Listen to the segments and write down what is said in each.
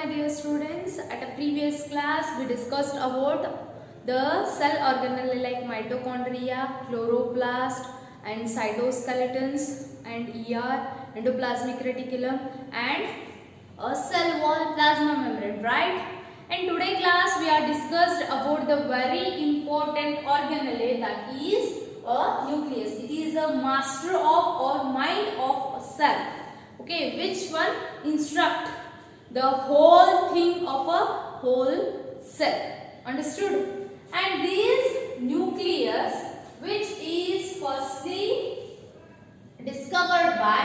my dear students, at a previous class we discussed about the cell organelle like mitochondria, chloroplast and cytoskeletons and ER, endoplasmic reticulum and a cell wall plasma membrane, right? And today class we are discussed about the very important organelle that is a nucleus. It is a master of or mind of a cell. Okay, which one instruct the whole thing of a whole cell. Understood? And this nucleus, which is firstly discovered by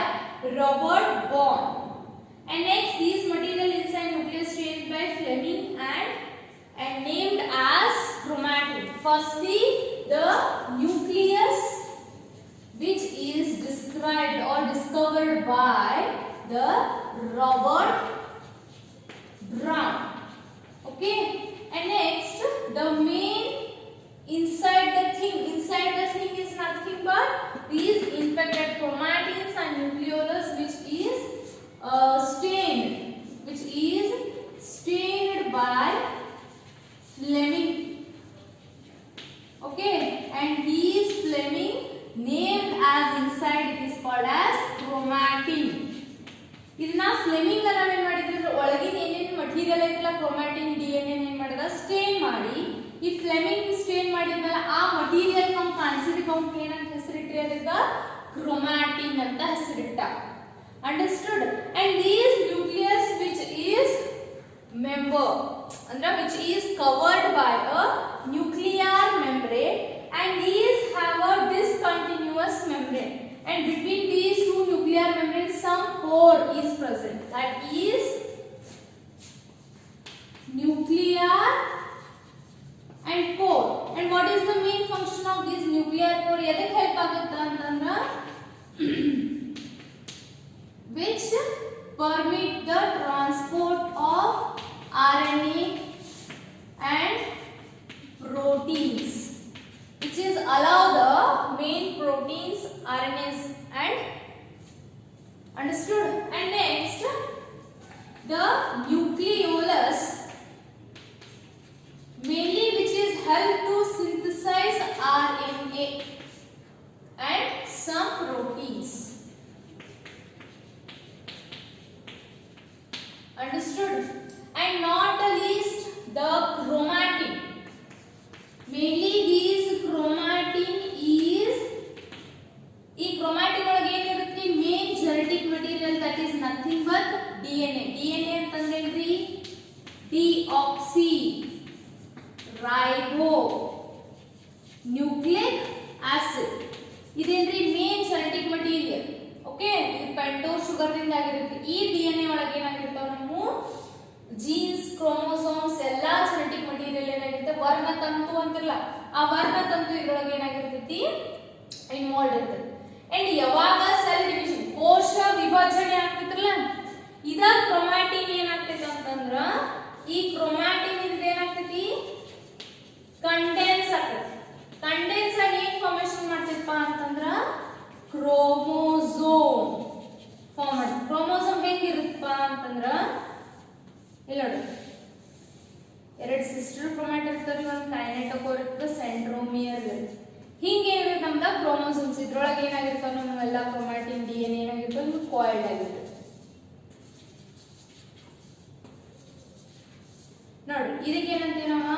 Robert Bourne, and next these material inside nucleus changed by Fleming and named as chromatin. Firstly, the nucleus which is described or discovered by the Robert Brown. Okay, and next the main inside the thing is nothing but these infected chromatins and nucleolus which is stained by Fleming. Okay, and these Fleming named as inside it is called as chromatin. ಇದನ್ನ Fleming ನಾವೇನ್ ಮಾಡಿದ್ರು ಒಳಗಿನ ಏನೇನು material ಐತಲ್ಲ chromatin DNA ಏನ್ ಮಾಡಿದ stain ಮಾಡಿ ಈ ಫ್ಲೆಮಿಂಗ್ ಸ್ಟೇನ್ ಮಾಡಿದ್ಮೇಲೆ ಆ ಮಟೀರಿಯಲ್ ನಮಗೆ ಕಾಣಿಸಿದ ಕೌಂಟ್ ಏನಂತ ಹೆಸರಿಟ್ರಿ ಅದಕ್ಕೆ ಕ್ರೋಮ್ಯಾಟಿನ್ ಅಂತ ಹೆಸರಿಟ್ಟ. Understood? And these nucleus which is member ಅಂದ್ರೆ which is covered by a nuclear membrane and these have a discontinuous membrane, and between these two nuclear membranes some pore is present, that is nuclear and pore. And what is the main function of this nuclear pore? ಎದಕ್ಕೆ help ಆಗುತ್ತೆ ಅಂತಂದ್ರೆ which permit the transport of RNA and proteins, which is allow the main proteins, RNAs and understood. And next the nucleolus mainly which is help to synthesize RNA and some proteins. Understood? And not the least the chromatin. Mainly these chromatin is chromatin ಒಳಗೆ ಏನಿರುತ್ತೆ main genetic material that is nothing but DNA. DNA ಅಂತಂದ್ರೇನ್ರಿ deoxy ribo nucleic acid ಇದೇನ್ರಿ main genetic material. Okay, ಇದು pentose sugar ದಿಂದ ಆಗಿರುತ್ತೆ. ಈ DNA ಒಳಗೆ ಏನಾಗಿರ್ತಾವ ನಾವು jeans, chromosomes ಎಲ್ಲಾ ಜೆನೆಟಿಕ್ ಮಟೀರಿಯಲ್ ಏನಾಗಿರುತ್ತೆ ವರ್ಣತಂತು ಅಂತಿರಲ್ಲ, ಆ ವರ್ಣತಂತು ಇದರೊಳಗೆ ಏನಾಗಿರ್ತೈತಿ ಇನ್ವಾಲ್ವ್ ಇರ್ತೈತಿ. ಅಂಡ್ ಯಾವಾಗ ಸೆಲ್ ಡಿವಿಷನ್ ಕೋಶ ವಿಭಜನೆ ಆಗ್ತಿತ್ರಲ್ಲ ಇದ ಕ್ರೋಮ್ಯಾಟಿನ್ ಏನಾಗ್ತೈತಿ ಅಂತಂದ್ರ ಈ ಕ್ರೋಮ್ಯಾಟಿನ್ ಇಂದ ಏನಾಗ್ತೈತಿ ಕಂಡೆನ್ಸ್ ಆಗ್ತೈತಿ. ಕಂಡೆನ್ಸ್ ಆಗಿ ಏನ್ ಫಾರ್ಮೇಷನ್ ಮಾಡ್ತೈತಪ್ಪ ಅಂತಂದ್ರ ಕ್ರೋಮೋಸೋಮ್ ಫಾರ್ಮ್ ಮಾಡ್ತೈತಿ. ಕ್ರೋಮೋಸೋಮ್ ಹೆಂಗಿರುತ್ತಪ್ಪ ಅಂತಂದ್ರ ಇಲ್ಲ ನೋಡಿ, ಎರಡು ಸಿಸ್ಟರ್ ಕ್ರೋಮ್ಯಾಟ್ ಇರ್ತಾವೆ, ಒಂದು ಕೈನೆಟೋಕೋರ್ ಇರುತ್ತೆ, ಸೆಂಟ್ರೋಮಿಯರ್ ಇರುತ್ತೆ. ಹಿಂಗೆ ಏನಿರುತ್ತೆ ನಮ್ದ ಕ್ರೋಮೋಸೋಮ್ಸ್ ಇದ್ರೊಳಗೆ ಏನಾಗಿರ್ತಾವ ನಮ್ಮೆಲ್ಲ ಕ್ರೋಮ್ಯಾಟಿನ್ ಡಿಎನ್ಎ ಏನಾಗಿರ್ತವೆ ನಿಮ್ಗೆ ಕಾಯಿಲ್ಡ್ ಆಗಿರುತ್ತೆ. ನೋಡಿ ಇದಕ್ಕೆ ಏನಂತೀವಿ ನಾವು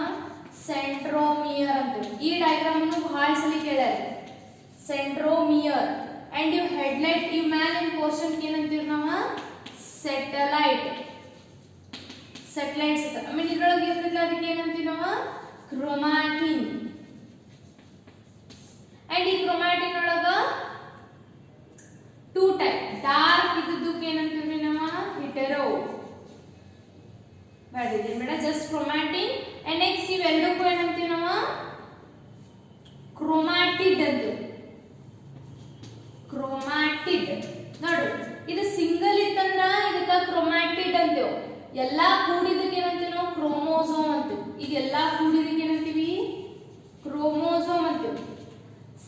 ಸೆಂಟ್ರೋಮಿಯರ್ ಅಂತೀವಿ. ಈ ಡಯಾಗ್ರಾಮ್ ಅನ್ನು ಬಹಳ ಸಲ ಕೇಳ್ಯಾರ ಸೆಂಟ್ರೋಮಿಯರ್. ಅಂಡ್ ಇವ್ ಹೆಡ್ಲೈಟ್ ಇವ್ ಮ್ಯಾಲಿನ ಪೋರ್ಷನ್ ಏನಂತೀವಿ ನಾವು ಸೆಟಲೈಟ್. ಸೆಟಲೈಟ್ಸ್ ಆಮೇಲೆ ಇದ್ರೊಳಗೆ ಇರ್ತೈತಿ ಅದಕ್ಕೆ ಏನಂತೀವಿ ನಾವು ಕ್ರೋಮ್ಯಾಟಿನ್. ಅಂಡ್ ಈ ಕ್ರೋಮ್ಯಾಟಿನ್ ಒಳಗ ಟೂ ಟೈಪ್, ಡಾರ್ಕ್ ಇದ್ದಕ್ಕೆ ಏನಂತೀವಿ ನಾವು ಹೆಟೆರೋ ಮಾಡಿದೀವಿ ಬೇಡ ಜಸ್ಟ್ ಕ್ರೋಮ್ಯಾಟಿನ್. ಅಂಡ್ ನೆಕ್ಸ್ಟ್ ಇವೆರಡಕ್ಕೂ ಏನಂತೀವಿ ನಾವು ಕ್ರೋಮ್ಯಾಟಿಡ್ ಅಂತೀವಿ. ಕ್ರೋಮ್ಯಾಟಿಡ್ ನೋಡು, ಇದು ಸಿಂಗಲ್ ಇತ್ತಂದ್ರ ಇದಕ್ಕ ಕ್ರೋಮ್ಯಾಟಿಡ್ ಅಂತೀವಿ. ಎಲ್ಲಾ ಕೂಡಿದಕ್ಕೆ ಏನಂತೀವಿ ನಾವು ಕ್ರೋಮೋಸೋಮ್ ಅಂತೀವಿ. ಇದೆಲ್ಲಾ ಕೂಡಿದಕ್ಕೆ ಏನಂತೀವಿ ಕ್ರೋಮೋಸೋಮ್ ಅಂತೀವಿ.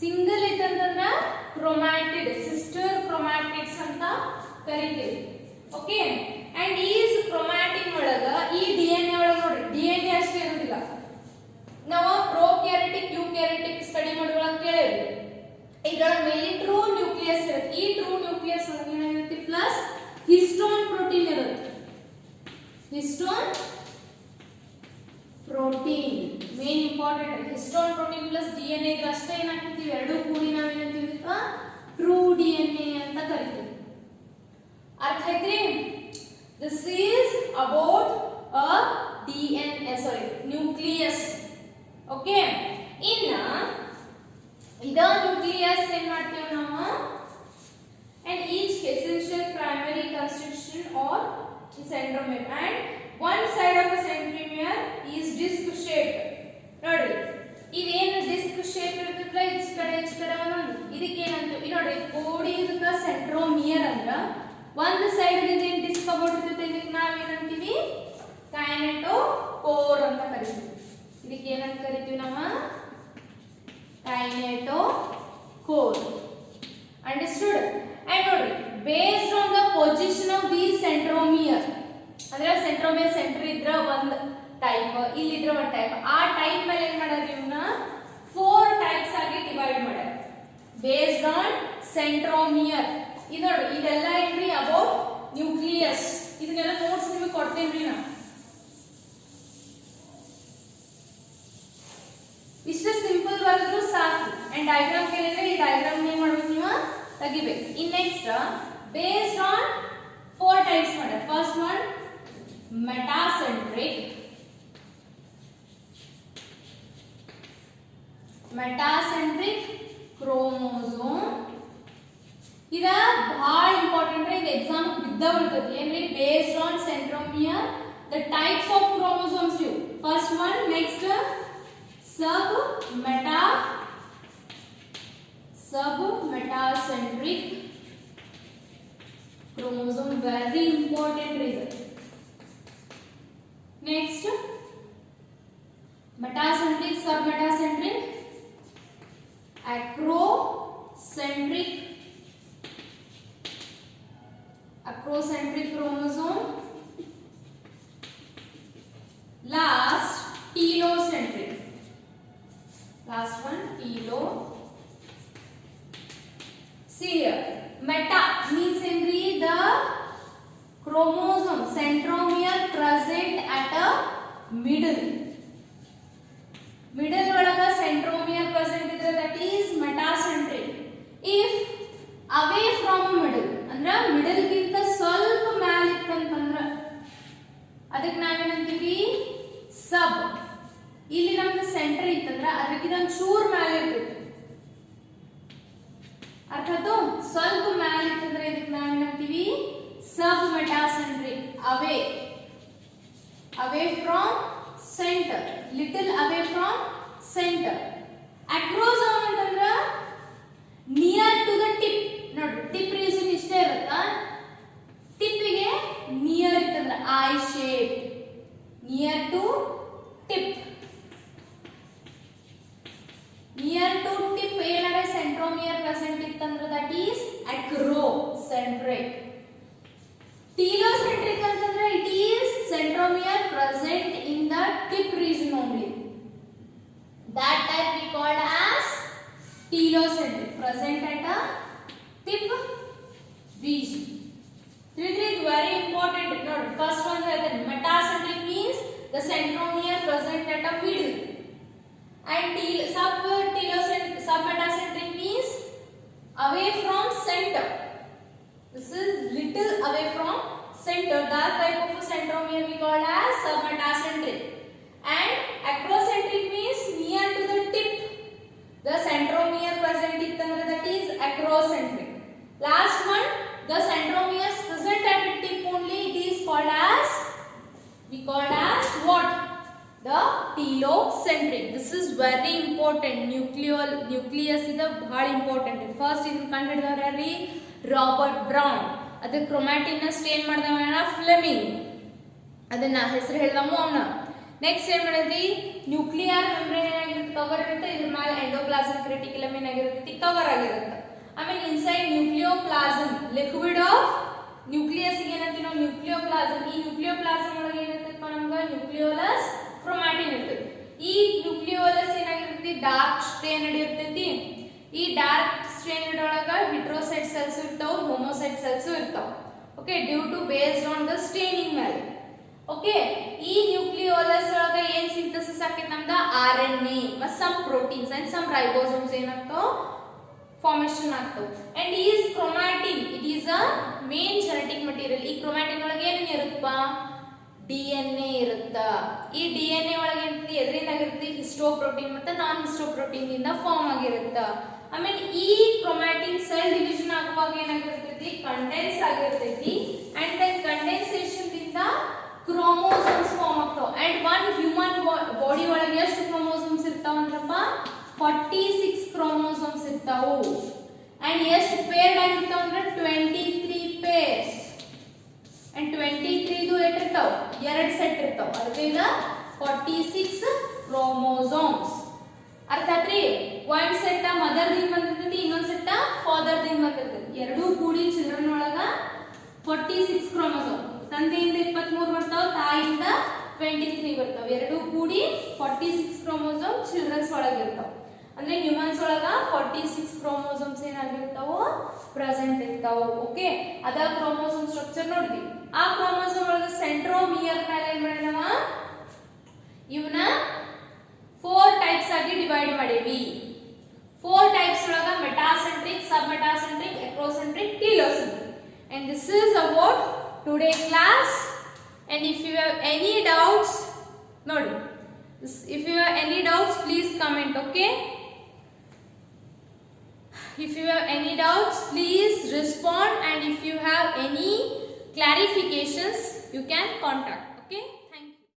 ಸಿಂಗಲ್ ಇತ್ತಂದ್ರ ಕ್ರೋಮ್ಯಾಟಿಡ್, ಸಿಸ್ಟರ್ ಕ್ರೋಮ್ಯಾಟಿಡ್ಸ್ ಅಂತ ಕರಿತೀವಿ. ಓಕೆ, ಅಂಡ್ ಈಸ್ ಕ್ರೋಮ್ಯಾಟಿನ್ ಒಳಗ histone protein main important. Histone protein plus DNA ಇದ್ರೆ ಅಷ್ಟೇ ಏನಾಗ್ತೀವಿ, ಎರಡು ಕೂಡಿ ನಾವೇನಂತೀವಿ, ಟ್ರೂ ಡಿಎನ್ಎ ಅಂತ ಕರಿತೀವಿ. ಅರ್ಥ ಆಯ್ತ್ರಿ? This is about a DNA, sorry nucleus. Okay, ಇನ್ನ ಇದ ನ್ಯೂಕ್ಲಿಯಸ್ ಏನ್ ಮಾಡ್ತೇವೆ ನಾವು, and each essential primary constitution or centromere, and one side of the centromere is disc shaped. ನೋಡಿ ಇದೇನು ಡಿಸ್ಕ್ ಶೇಪ್ ಇರ್ತೈತಲ್ಲ, ಈಚ ಕಡೆ ಒಂದೊಂದು, ಇದಕ್ಕೆ ಏನಂತೀವಿ ನೋಡಿ, ಕೋಡಿ ಇದಕ್ಕ ಸೆಂಟ್ರೋಮಿಯರ್ ಅಂದ್ರ ಒಂದು ಸೈಡ್ ಏನ್ ಡಿಸ್ಕ್ ಅಬೋಟಿರ್ತೈತೆ, ಇದಕ್ಕೆ ನಾವೇನಂತೀವಿ, ಕೈನೆಟೋಕೋರ್ ಅಂತ ಕರಿತೀವಿ. ಇದಕ್ಕೆ ಏನಂತ ಕರಿತೀವಿ ನಾವು, ಕೈನೆಟೋಕೋರ್. ಅಂಡರ್ಸ್ಟುಡ್? ಅಂಡ್ ನೋಡಿ, based on the position of the centromere, ಅಂದ್ರೆ ಸೆಂಟ್ರೋಮಿಯರ್ ಸೆಂಟರ್ ಇದ್ರ ಒಂದ್ ಟೈಪ್, ಇಲ್ಲಿದ್ರ ಒಂದ್ ಟೈಪ್, ಆ ಟೈಪ್ ಮೇಲೆ ಏನ್ ಮಾಡೋದು, ಇವನ್ನ 4 ಟೈಪ್ಸ್ ಆಗಿ ಡಿವೈಡ್ ಮಾಡ್ಯಾರ ಬೇಸ್ಡ್ ಆನ್ ಸೆಂಟ್ರೋಮಿಯರ್. ಇದು ನೋಡಿ, ಇದೆಲ್ಲ ಏನ್ರಿ ಅಬೌಟ್ ನ್ಯೂಕ್ಲಿಯಸ್. ಇದನ್ನೆಲ್ಲ ನೋಟ್ಸ್ ನಿಮಗೆ ಕೊಡ್ತೇನ್ರಿ ನಾ. ಇಷ್ಟು ಸಿಂಪಲ್ ಬರೆದ್ರು ಸಾಕು. ಅಂಡ್ ಡಯಾಗ್ರಾಮ್ ಕೇಳಿದ್ರೆ ಈ ಡಯಾಗ್ರಾಮ್ ಏನ್ ಮಾಡ್ಬೇಕು, ನೀವು ತೆಗಿಬೇಕು. In next based on 4 types ಮಾಡ್ಯಾರ. First one metacentric, chromosome. ಇದ ಬಹಳ ಇಂಪಾರ್ಟೆಂಟ್ ರೀ, ಇದು ಎಕ್ಸಾಮ್ ಬಿದ್ದ ಬರ್ತದೆ. ಏನ್ರಿ, based on centromere the types of chromosomes ಇವು. First one, next submetacentric chromosome, very important reason. Next, metacentric, submetacentric, acrocentric chromosome. Last, telocentric. Last one, telo. See here, meta means only the chromosome centromere present at a middle ಒಳಗ centromere present ಇದ್ರೆ that is metacentric. If away from middle ಅಂದ್ರ middle ಗಿಂತ ಸ್ವಲ್ಪ ಮ್ಯಾಲ ಇತ್ತಂತಂದ್ರ ಅದಕ್ಕೆ ನಾವೇನಂತೀವಿ, ಸಬ್. ಇಲ್ಲಿ ನಮ್ದು centre ಇತ್ತಂದ್ರ ಅದಕ್ಕಿಂತ ಚೂರ್ ಮ್ಯಾಲೆ ಇರ್ತೈತಿ. ಅರ್ಥಾತ್ ಸ್ವಲ್ಪ ಮ್ಯಾಲೆ ಇತ್ತಂದ್ರೆ ಇದಕ್ಕೆ ನಾವೇನಂತೀವಿ, submetacentric. away from center, little away from center. acrosome ಅಂತಂದ್ರ ನಿಯರ್ ಟು ದ ಟಿಪ್. ನೋಡಿ, ಟಿಪ್ ರೀಸನ್ ಇಷ್ಟೇ ಇರುತ್ತಾ, ಟಿಪ್ಪಿಗೆ ನಿಯರ್ ಇತ್ತಂದ್ರ I shape, near to tip. Near to tip ಏನಾರ ಸೆಂಟ್ರೋಮಿಯರ್ ಪ್ರೆಸೆಂಟ್ ಇತ್ತಂದ್ರೆ ದಟ್ ಈಸ್ acrocentric. telocentric ಅಂತಂದ್ರೆ it is centromere present in the tip region only. That type we called as telocentric, present at a tip region. This is very important. Note, first one is metacentric means the centromere present at a middle, and submetacentric means away from center. This is little away from center. That type of centromere we call as submetacentric. And acrocentric means near to the tip. The centromere present ittandre that is acrocentric. Last one, the centromere present at the tip only, it is called as, we called as what? The telocentric. This is very important. Nucleus is the very important. First in ಕಂಡುಹಿಡಿದವರು Robert Brown. ಅದಕ್ಕೆ chromatin stain ಮಾಡಿದವ Flemming, ಅದನ್ನ ಹೆಸರು ಹೇಳಿದವ ಅವನ. Next ಏನ್ ಮಾಡಿದ್ರಿ, nuclear membrane ಏನಾಗಿರುತ್ತೆ, cover ಇರುತ್ತೆ, ಇದ್ರ ಮೇಲೆ ಎಂಡೋಪ್ಲಾಸಮಿಕ್ ರೆಟಿಕ್ಯುಲಮ್ ಏನಾಗಿರುತ್ತೆ, ಕವರ್ ಆಗಿರುತ್ತೆ. ಆಮೇಲೆ inside nucleoplasm, liquid of nucleus ಏನಂತೀವಿ ನಾವು, ನ್ಯೂಕ್ಲಿಯೋಪ್ಲಾಸಮ್. ಈ ನ್ಯೂಕ್ಲಿಯೋಪ್ಲಾಸಮ್ ಒಳಗೆ ಏನಿರ್ತೈತಪ್ಪ ನಮ್ಗೆ, ನ್ಯೂಕ್ಲಿಯೋಲಸ್ ಕ್ರೊಮ್ಯಾಟಿನ್ ಇರ್ತೈತಿ. ಈ ನ್ಯೂಕ್ಲಿಯೋಲಸ್ ಏನಾಗಿರ್ತೈತಿ, ಡಾರ್ಕ್ ಸ್ಟ್ರೇನ್ ನಡೆಯಿರ್ತೈತಿ. ಈ ಡಾರ್ಕ್ ಸ್ಟ್ರೇನ್ ಒಳಗ ಹಿಟ್ರೋಸೈಟ್ ಸೆಲ್ಸ್ ಇರ್ತಾವ, ಹೋಮೋಸೈಟ್ ಸೆಲ್ಸ್ ಇರ್ತಾವ. Okay, due to based on the staining ಮೇಲೆ. ಓಕೆ, RNA ಮತ್ತು some proteins and some ribosomes ಏನಾಗ್ತಾವ ಫಾರ್ಮೇಷನ್ ಆಗ್ತಾವ. and is chromatin, it is a main genetic material. ಈ chromatin ಒಳಗೆ ಏನೇನು ಇರುತ್ತಪ್ಪ, DNA ಇರುತ್ತ. ಈ DNA ಒಳಗೆ ಏನಿರುತ್ತೆ, ಎದರಿಂದ ಆಗಿರುತ್ತೆ, ಹಿಸ್ಟೋಪ್ರೋಟೀನ್ ಮತ್ತು ನಾನ್ ಹಿಸ್ಟೋಪ್ರೋಟೀನ್ ಇಂದ ಫಾರ್ಮ್ ಆಗಿರುತ್ತ. ಆಮೇಲೆ ಈ ಕ್ರೊಮ್ಯಾಟಿನ್ ಸೆಲ್ ಡಿವಿಷನ್ ಆಗುವಾಗ ಏನಾಗಿರ್ತೈತಿ, ಕಂಡೆನ್ಸ್ ಆಗಿರ್ತೈತಿ. ಅಂಡ್ ದೆನ್ ಕಂಡೆನ್ಸೇಷನ್ ದಿಂದ ಕ್ರೋಮೋಸೋಮ್ಸ್ ಫಾರ್ಮ್ ಆಗ್ತಾವ. ಅಂಡ್ ಒನ್ ಹ್ಯೂಮನ್ ಬಾಡಿ ಒಳಗೆ ಎಷ್ಟು ಕ್ರೋಮೋಸೋಮ್ಸ್ ಇರ್ತಾವ ಅಂದ್ರಪ್ಪ, 46 ಕ್ರೋಮೋಸೋಮ್ಸ್ ಇರ್ತಾವು. ಅಂಡ್ ಎಷ್ಟು ಪೇರ್ಡ್ ಆಗಿರ್ತಾವ ಅಂದ್ರೆ 23 ಪೇರ್ಸ್. ಅಂಡ್ 23 ಇದು ಎಷ್ಟಿರ್ತಾವ, 2 ಸೆಟ್ ಇರ್ತಾವ. ಅದಕ್ಕೆ ಈಗ 46 ಕ್ರೋಮೋಸೋಮ್ಸ್. ಅರ್ಥ ಆತ್ರಿ? ಒಂದ್ ಸೆಟ್ ಮದರ್ ದಿಂದ ಬಂದಿರ್ತೈತಿ, ಇನ್ನೊಂದ್ ಸೆಟ್ ಫಾದರ್ ದಿಂದ ಬಂದಿರ್ತೈತಿ. ಎರಡೂ ಕೂಡಿ ಚಿಲ್ಡ್ರನ್ ಒಳಗ 46 ಕ್ರೋಮೋಸೋಮ್. ತಂದೆಯಿಂದ 23 ಬರ್ತಾವ, ತಾಯಿಯಿಂದ 23 ಬರ್ತಾವ. ಎರಡೂ ಕೂಡಿ 46 ಕ್ರೋಮೋಸೋಮ್ ಚಿಲ್ಡ್ರನ್ಸ್ ಒಳಗೆ ಇರ್ತಾವ. ಅಂದ್ರೆ ಹ್ಯೂಮನ್ಸ್ ಒಳಗ 46 ಕ್ರೋಮೋಸೋಮ್ಸ್ ಏನಾಗಿರ್ತಾವ, ಪ್ರೆಸೆಂಟ್ ಇರ್ತಾವ. ಓಕೆ, ಅದ ಕ್ರೋಮೋಸೋಮ್ ಸ್ಟ್ರಕ್ಚರ್ ನೋಡ್ರಿ. ಆ ಕ್ರೋಮೋಸೋಮ್ ಒಳಗ ಸೆಂಟ್ರೋಮಿಯರ್ ಮೇಲೆ ಏನ್ ಮಾಡಿದವ, ಇವನ್ನ 4 ಟೈಪ್ಸ್ ಆಗಿ ಡಿವೈಡ್ ಮಾಡೇವಿ. 4 ಟೈಪ್ಸ್ ಒಳಗ metacentric, sub metacentric, ಎಕ್ರೋಸೆಂಟ್ರಿಕ್, ಟೀಲೋಸೆಂಟ್ರಿಕ್. and this is about today class. and if you have any doubts, nodi, if you have any doubts please comment. Okay, if you have any doubts please respond, and if you have any clarifications you can contact. Okay.